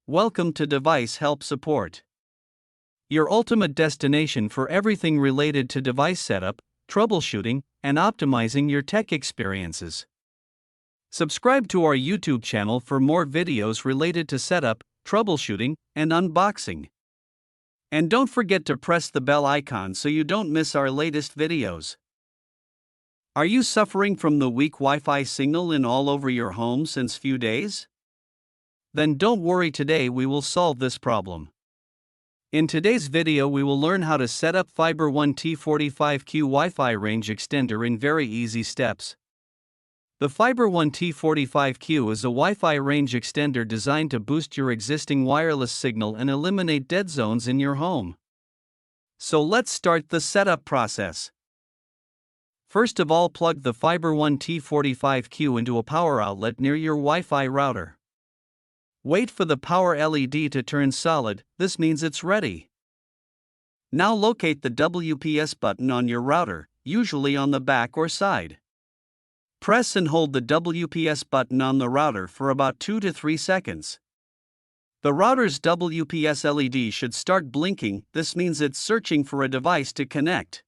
Welcome to Device Help Support, your ultimate destination for everything related to device setup, troubleshooting, and optimizing your tech experiences. Subscribe to our YouTube channel for more videos related to setup, troubleshooting, and unboxing. And don't forget to press the bell icon so you don't miss our latest videos. Are you suffering from the weak Wi-Fi signal in all over your home since few days? Then don't worry, today we will solve this problem. In today's video we will learn how to set up Fiberone T45Q Wi-Fi range extender in very easy steps. The Fiberone T45Q is a Wi-Fi range extender designed to boost your existing wireless signal and eliminate dead zones in your home. So let's start the setup process. First of all, plug the Fiberone T45Q into a power outlet near your Wi-Fi router. Wait for the power LED to turn solid, this means it's ready. Now locate the WPS button on your router, usually on the back or side. Press and hold the WPS button on the router for about 2 to 3 seconds. The router's WPS LED should start blinking, this means it's searching for a device to connect.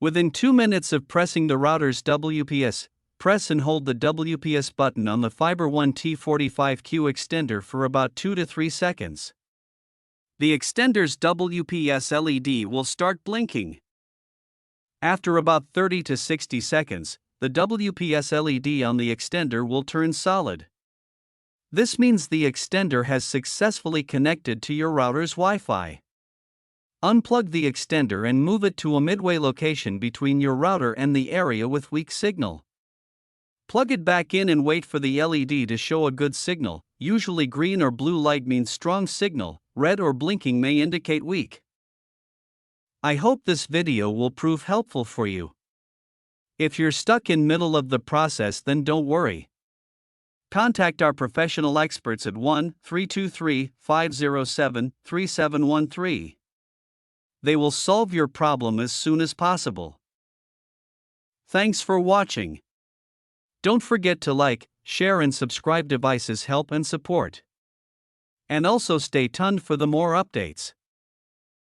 Within 2 minutes of pressing the router's WPS, press and hold the WPS button on the Fiberone T45Q extender for about 2 to 3 seconds. The extender's WPS LED will start blinking. After about 30 to 60 seconds, the WPS LED on the extender will turn solid. This means the extender has successfully connected to your router's Wi-Fi. Unplug the extender and move it to a midway location between your router and the area with weak signal. Plug it back in and wait for the LED to show a good signal. Usually green or blue light means strong signal, red or blinking may indicate weak. I hope this video will prove helpful for you. If you're stuck in middle of the process, then don't worry. Contact our professional experts at 1-323-507-3713. They will solve your problem as soon as possible. Thanks for watching. Don't forget to like, share and subscribe. Devices Help and Support. And also stay tuned for the more updates.